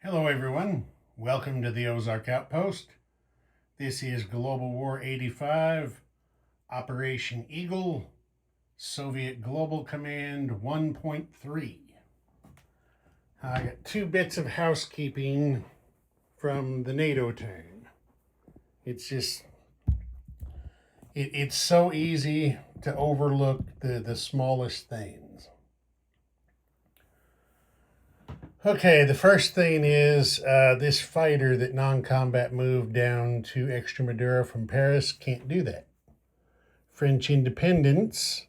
Hello everyone, welcome to the Ozark Outpost. This is Global War 85, Operation Eagle, Soviet Global Command 1.3. I got two bits of housekeeping from the NATO time. It's so easy to overlook the smallest things. Okay, the first thing is this fighter that non-combat moved down to Extremadura from Paris can't do that. French independence,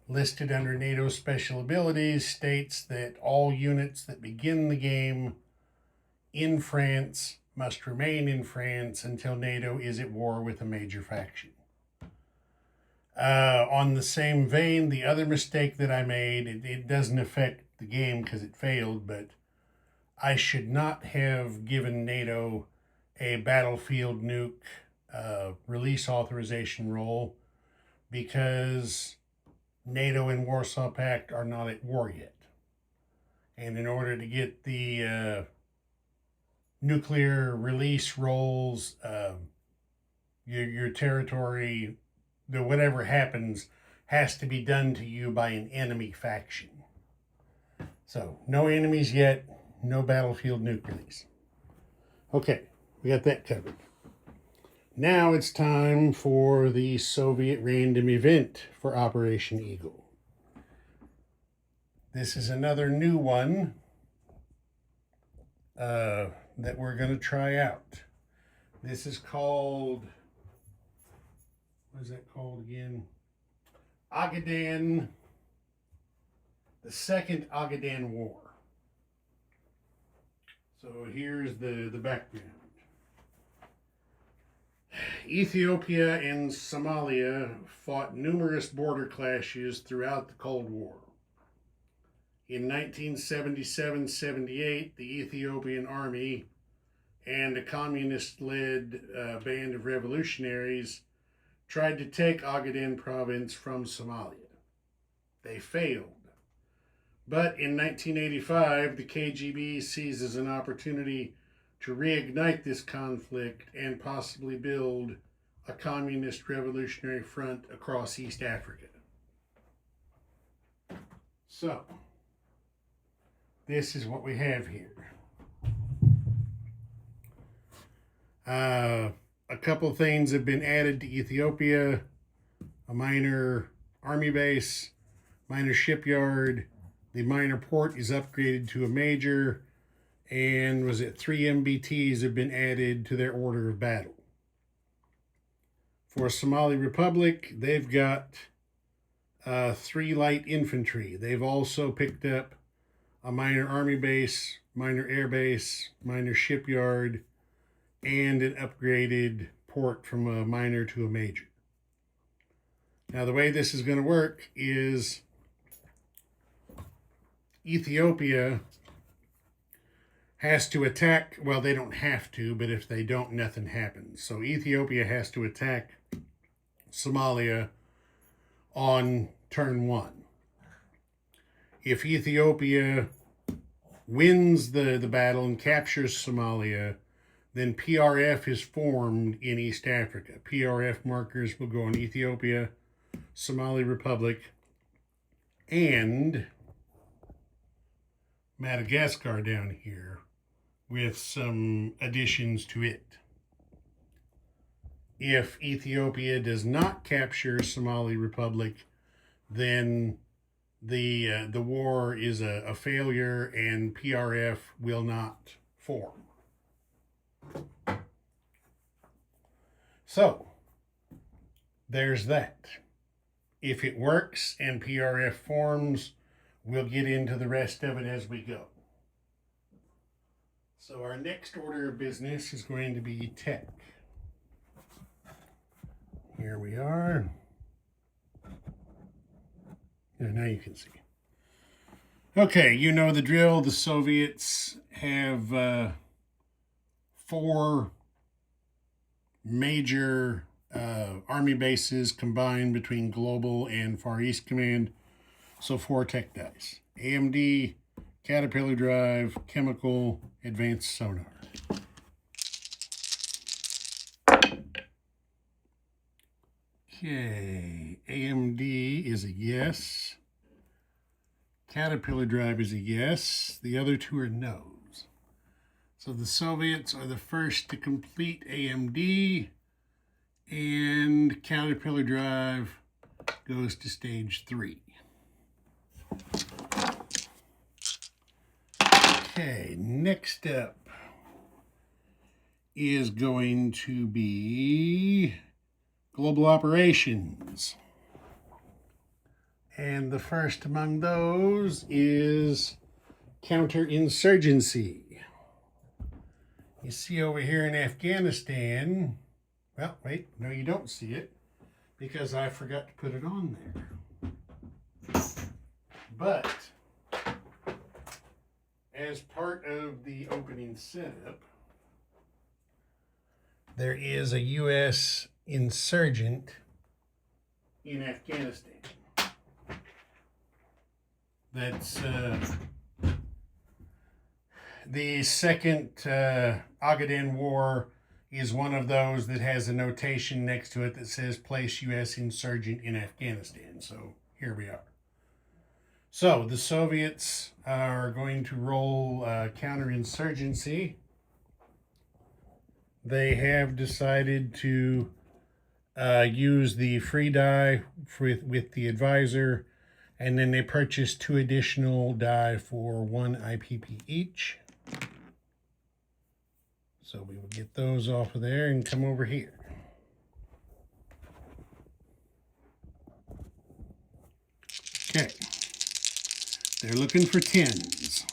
listed under NATO special abilities, states that all units that begin the game in France must remain in France until NATO is at war with a major faction. On the same vein, the other mistake that I made, it doesn't affect the game because it failed, but I should not have given NATO a battlefield nuke release authorization role because NATO and Warsaw Pact are not at war yet. And in order to get the nuclear release roles, your territory, whatever happens, has to be done to you by an enemy faction. So, no enemies yet, no battlefield nuke release. Okay, we got that covered. Now it's time for the Soviet random event for Operation Eagle. This is another new one that we're going to try out. This is called, what is that called again? Agadan, the Second Agadan War. So here's the background. Ethiopia and Somalia fought numerous border clashes throughout the Cold War. In 1977-78, the Ethiopian army and a communist-led band of revolutionaries tried to take Ogaden province from Somalia. They failed. But in 1985, the KGB seizes an opportunity to reignite this conflict and possibly build a communist revolutionary front across East Africa. So, this is what we have here. A couple of things have been added to Ethiopia: a minor army base, minor shipyard. The minor port is upgraded to a major, and 3 MBTs have been added to their order of battle. For Somali Republic, they've got 3 light infantry. They've also picked up a minor army base, minor air base, minor shipyard, and an upgraded port from a minor to a major. Now, the way this is going to work is Ethiopia has to attack, well, they don't have to, but if they don't, nothing happens. So Ethiopia has to attack Somalia on turn 1. If Ethiopia wins the battle and captures Somalia, then PRF is formed in East Africa. PRF markers will go on Ethiopia, Somali Republic, and Madagascar down here, with some additions to it. If Ethiopia does not capture Somali Republic, then the war is a failure and PRF will not form. So, there's that. If it works and PRF forms, we'll get into the rest of it as we go. So our next order of business is going to be tech. Here we are. Yeah, now you can see. Okay, you know the drill. The Soviets have 4 major army bases combined between Global and Far East Command. So 4 tech dice. AMD Caterpillar drive, chemical, advanced sonar. Okay, AMD is a yes. Caterpillar drive is a yes. The other two are no's. So the Soviets are the first to complete AMD, and Caterpillar drive goes to stage 3. Okay, next up is going to be global operations. And the first among those is counterinsurgency. You see over here in Afghanistan, well, wait, no, you don't see it because I forgot to put it on there. But as part of the opening setup, there is a U.S. insurgent in Afghanistan. That's the second Ogaden War is one of those that has a notation next to it that says place U.S. insurgent in Afghanistan. So here we are. So the Soviets are going to roll counterinsurgency. They have decided to use the free die with the advisor, and then they purchased 2 additional die for 1 IPP each. So we will get those off of there and come over here. Okay. They're looking for 10s.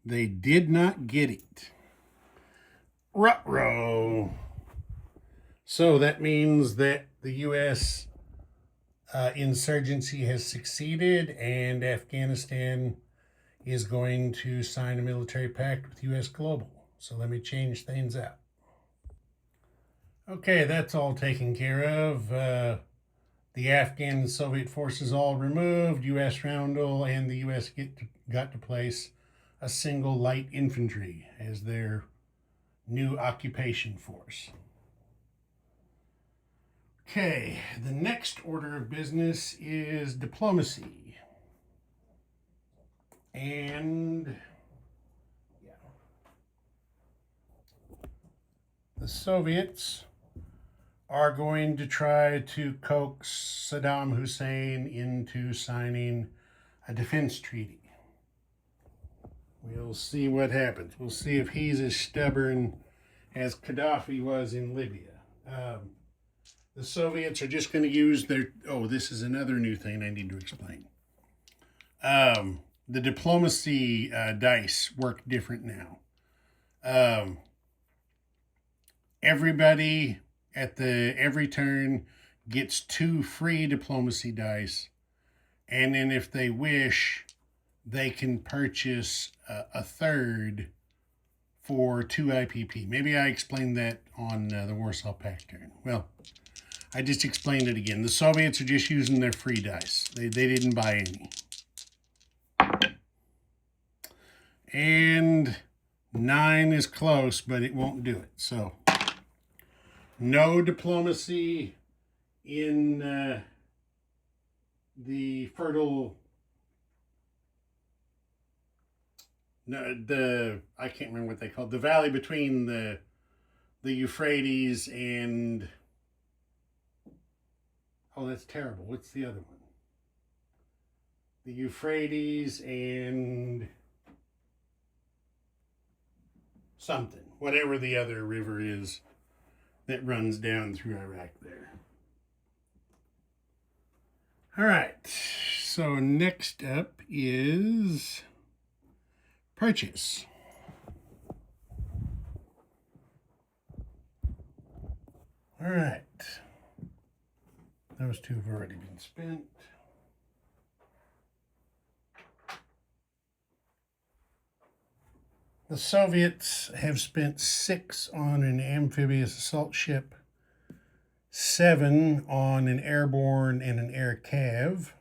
They did not get it. Ruh-roh. So that means that the U.S. Insurgency has succeeded, and Afghanistan is going to sign a military pact with U.S. Global. So let me change things out. Okay, that's all taken care of. The Afghan and Soviet forces all removed. U.S. roundel, and the U.S. got to place a single light infantry as their new occupation force. Okay, the next order of business is diplomacy. And yeah, the Soviets are going to try to coax Saddam Hussein into signing a defense treaty. We'll see what happens. We'll see if he's as stubborn as Gaddafi was in Libya. The Soviets are just going to use their... Oh, this is another new thing I need to explain. The diplomacy dice work different now. Everybody at every turn gets 2 free diplomacy dice, and then if they wish, they can purchase a third for 2 IPP. Maybe I explained that on the Warsaw Pact turn. Well, I just explained it again. The Soviets are just using their free dice. They didn't buy any. And 9 is close, but it won't do it. So, no diplomacy in the fertile... No, I can't remember what they call it. The valley between the Euphrates and... Oh, that's terrible. What's the other one? The Euphrates and something. Whatever the other river is that runs down through Iraq there. All right. So next up is purchase. All right. Those 2 have already been spent. The Soviets have spent 6 on an amphibious assault ship, 7 on an airborne and an air cav,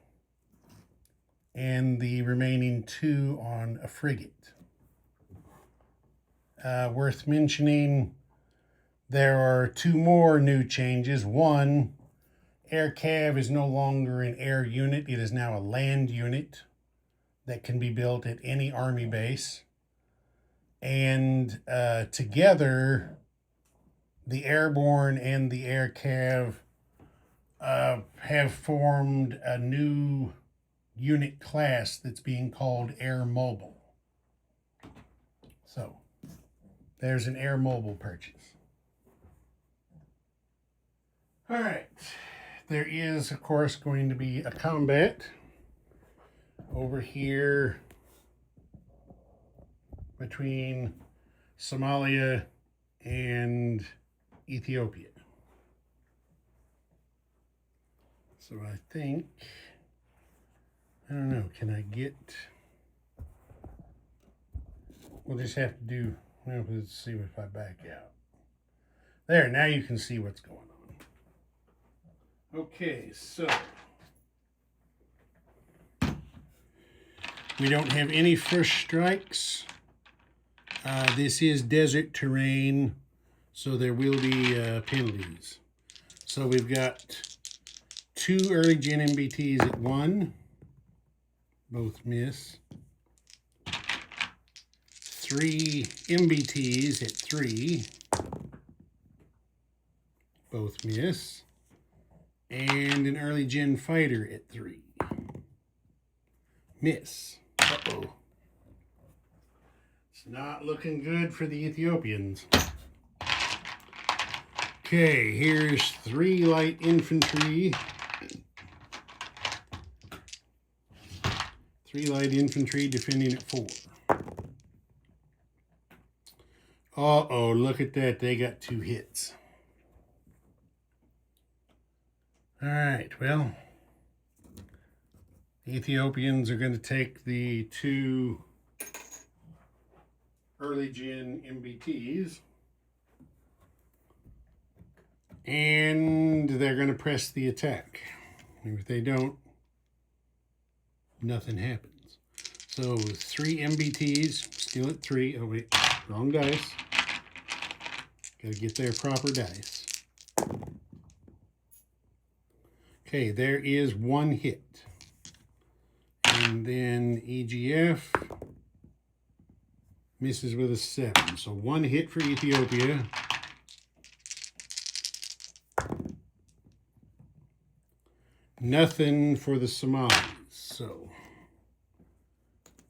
and the remaining 2 on a frigate. Worth mentioning, there are 2 more new changes. One, Air Cav is no longer an air unit. It is now a land unit that can be built at any Army base. And together, the Airborne and the Air Cav have formed a new unit class that's being called Air Mobile. So, there's an Air Mobile purchase. All right. There is, of course, going to be a combat over here between Somalia and Ethiopia. So I think, I don't know, can I get, we'll just have to do, well, let's see if I back out. There, now you can see what's going on. Okay, so we don't have any first strikes. This is desert terrain, so there will be penalties. So we've got 2 early gen MBTs at 1, both miss. 3 MBTs at 3, both miss. And an early gen fighter at 3, miss. Uh-oh. It's not looking good for the Ethiopians. Okay, here's 3 light infantry. 3 light infantry defending at 4. Uh-oh, look at that. They got 2 hits. All right, well, the Ethiopians are going to take the 2 early gen MBTs, and they're going to press the attack. If they don't, nothing happens. So 3 MBTs, still at 3. Oh wait, wrong dice. Got to get their proper dice. Okay, there is 1 hit. And then EGF misses with a 7. So 1 hit for Ethiopia. Nothing for the Somalis. So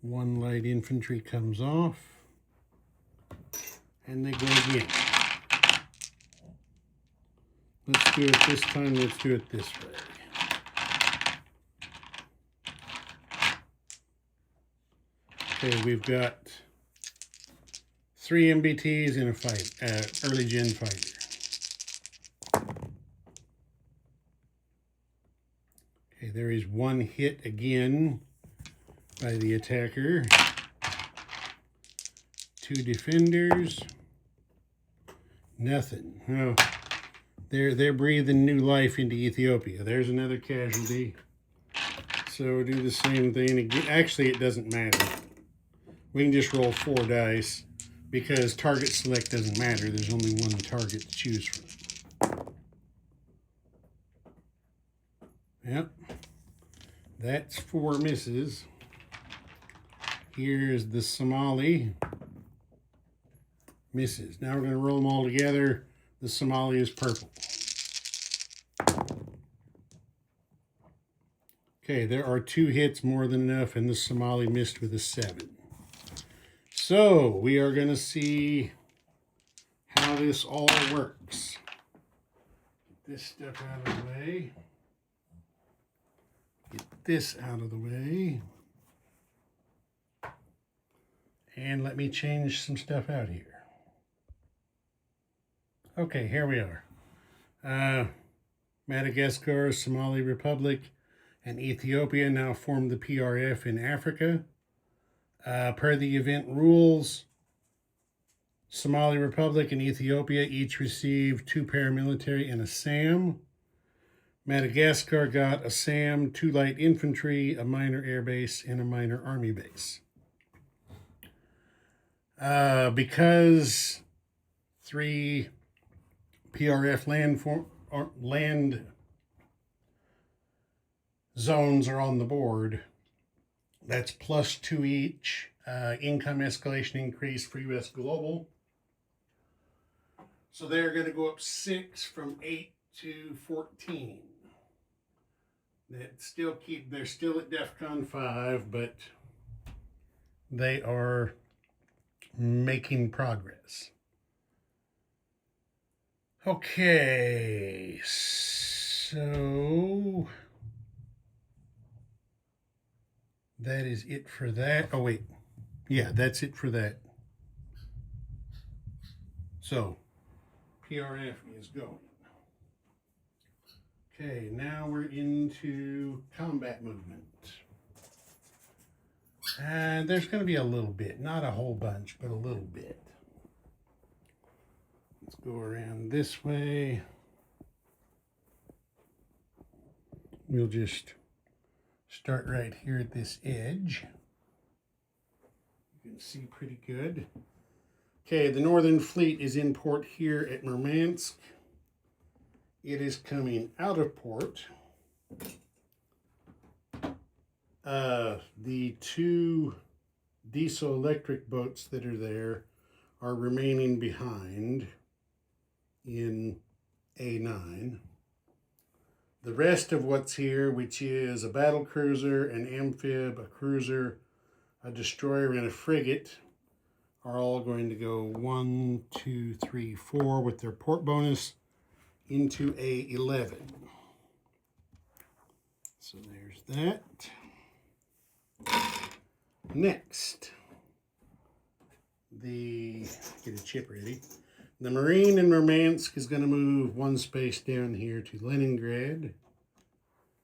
1 light infantry comes off. And they go again. Let's do it this time. Let's do it this way. Okay, we've got 3 MBTs and a fight, early gen fighter. Okay, there is 1 hit again by the attacker. 2 defenders. Nothing. Oh, they're breathing new life into Ethiopia. There's another casualty. So do the same thing again. Actually, it doesn't matter. We can just roll 4 dice because target select doesn't matter. There's only 1 target to choose from. Yep. That's 4 misses. Here's the Somali. Misses. Now we're going to roll them all together. The Somali is purple. Okay, there are 2 hits, more than enough, and the Somali missed with a 7. So, we are going to see how this all works. Get this stuff out of the way. Get this out of the way. And let me change some stuff out here. Okay, here we are. Madagascar, Somali Republic, and Ethiopia now form the PRF in Africa. Per the event rules, Somali Republic and Ethiopia each receive 2 paramilitary and a SAM. Madagascar got a SAM, 2 light infantry, a minor air base, and a minor army base. Because 3 PRF land zones are on the board, that's +2 each. Income escalation increase for US Global. So they're going to go up 6 from 8 to 14. They're still at DEFCON 5, but they are making progress. Okay, so that is it for that. Oh, wait. Yeah, that's it for that. So, PRF is going. Okay, now we're into combat movement. And there's going to be a little bit, not a whole bunch, but a little bit. Let's go around this way. We'll just start right here at this edge. You can see pretty good. Okay, the Northern Fleet is in port here at Murmansk. It is coming out of port. The 2 diesel-electric boats that are there are remaining behind in A9. The rest of what's here, which is a battle cruiser, an amphib, a cruiser, a destroyer, and a frigate, are all going to go 1, 2, 3, 4 with their port bonus into A11. So there's that. Next, get a chip ready. The Marine in Murmansk is going to move 1 space down here to Leningrad.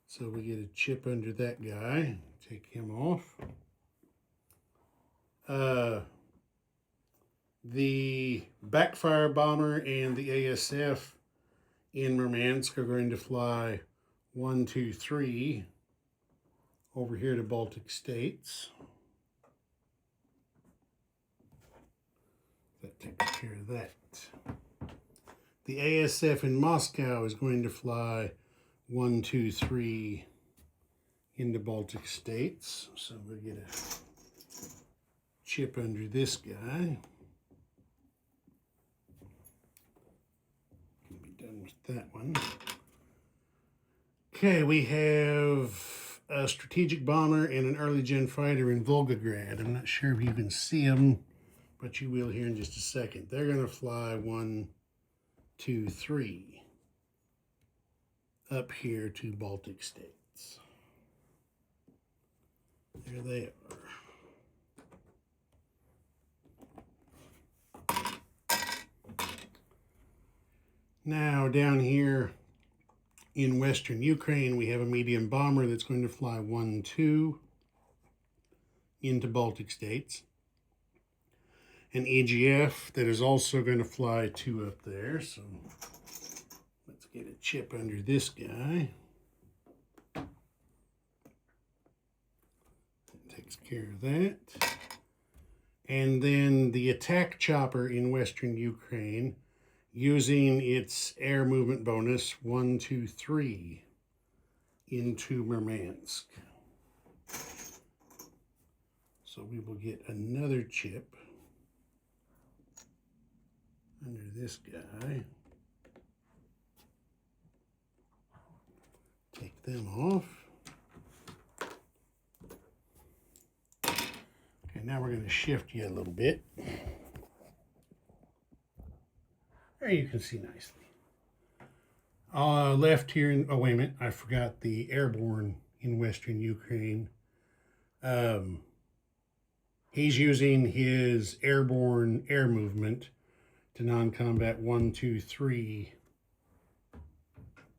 So we get a chip under that guy. Take him off. The backfire bomber and the ASF in Murmansk are going to fly 1, 2, 3 over here to Baltic States. That takes care of that. The ASF in Moscow is going to fly 1, 2, 3 into Baltic States. So we'll get a chip under this guy. Can be done with that one. Okay, we have a strategic bomber and an early gen fighter in Volgograd. I'm not sure if you can see them, but you will here in just a second. They're going to fly 1, 2, 3 up here to Baltic States. There they are. Now down here in Western Ukraine, we have a medium bomber that's going to fly 1, 2 into Baltic States. An EGF that is also going to fly 2 up there. So let's get a chip under this guy. That takes care of that. And then the attack chopper in Western Ukraine, using its air movement bonus 1, 2, 3 into Murmansk. So we will get another chip under this guy. Take them off. Okay, now we're going to shift you a little bit. There you can see nicely. Left here, oh wait a minute, I forgot the airborne in Western Ukraine. He's using his airborne air movement to non-combat 1, 2, 3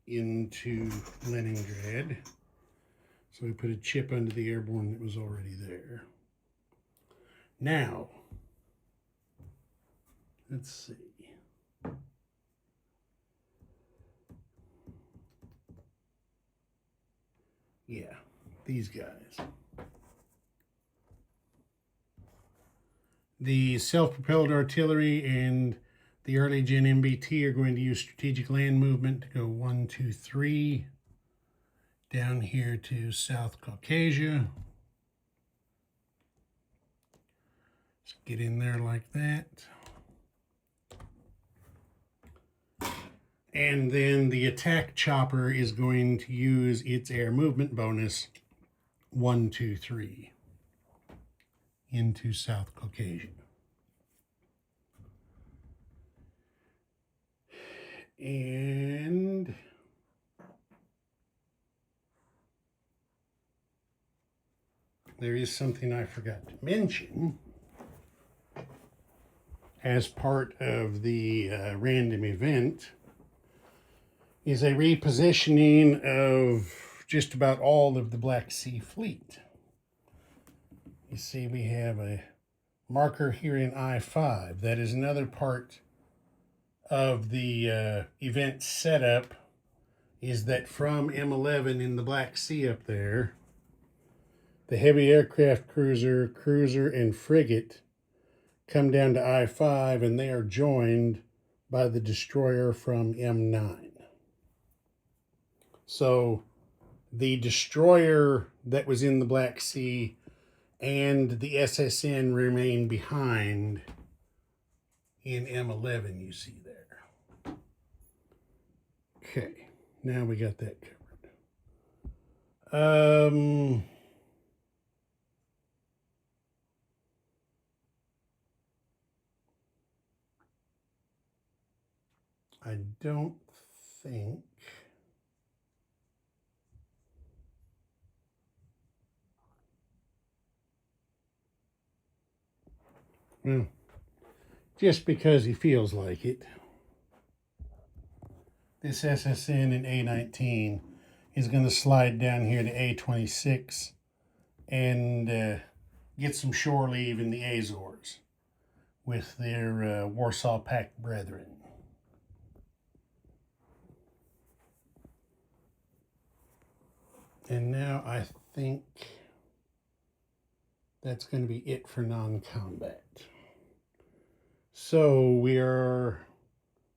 into Leningrad. So we put a chip under the airborne that was already there. Now, let's see. Yeah, these guys. The self-propelled artillery and the early gen MBT are going to use strategic land movement to go 1, 2, 3 down here to South Caucasia. Let's get in there like that. And then the attack chopper is going to use its air movement bonus 1, 2, 3 into South Caucasia. And there is something I forgot to mention as part of the random event is a repositioning of just about all of the Black Sea Fleet. You see we have a marker here in I-5. That is another part of the event setup, is that from M11 in the Black Sea up there, the heavy aircraft cruiser, and frigate come down to I-5, and they are joined by the destroyer from M9. So the destroyer that was in the Black Sea and the SSN remain behind in M11, you see there. Okay, now we got that covered. I don't think well, just because he feels like it. This SSN in A19 is going to slide down here to A26 and get some shore leave in the Azores with their Warsaw Pact brethren. And now I think that's going to be it for non-combat. So we are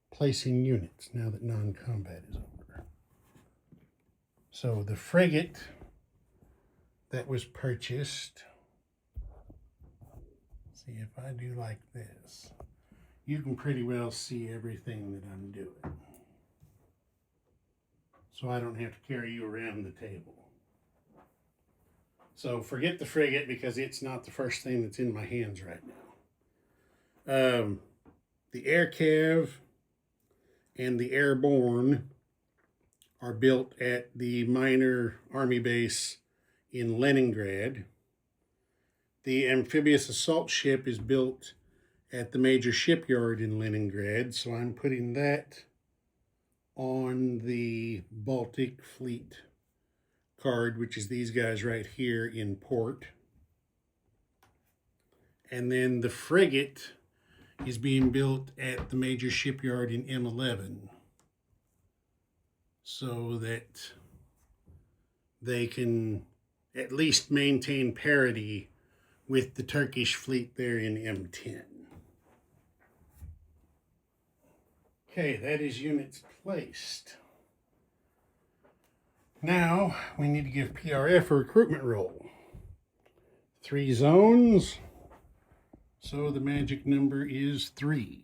placing units now that non-combat is over. So the frigate that was purchased, see if I do like this, you can pretty well see everything that I'm doing. So I don't have to carry you around the table. So forget the frigate because it's not the first thing that's in my hands right now. The air cav and the airborne are built at the minor army base in Leningrad. The amphibious assault ship is built at the major shipyard in Leningrad, so I'm putting that on the Baltic Fleet card, which is these guys right here in port. And then the frigate is being built at the major shipyard in M11 so that they can at least maintain parity with the Turkish fleet there in M10. Okay, that is units placed. Now we need to give PRF a recruitment roll. 3 zones, so the magic number is 3.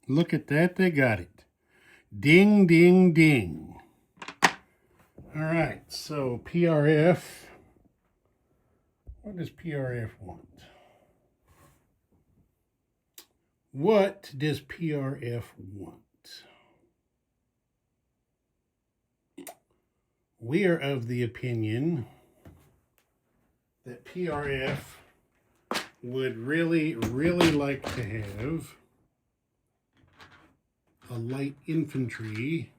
Look at that, they got it. Ding, ding, ding. All right, so PRF, what does PRF want? What does PRF want? We are of the opinion that PRF would really, really like to have a light infantry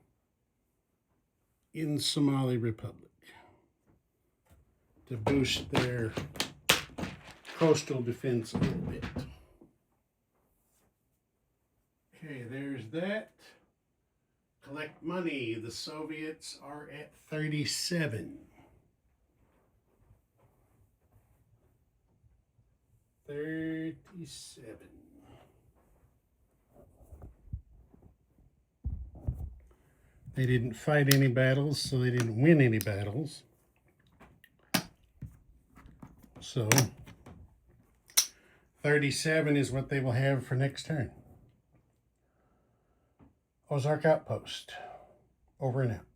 in Somali Republic to boost their coastal defense a little bit. Okay, there's that. collect money. The Soviets are at 37. 37. They didn't fight any battles, so they didn't win any battles. So 37 is what they will have for next turn. Ozark Outpost. Over and out.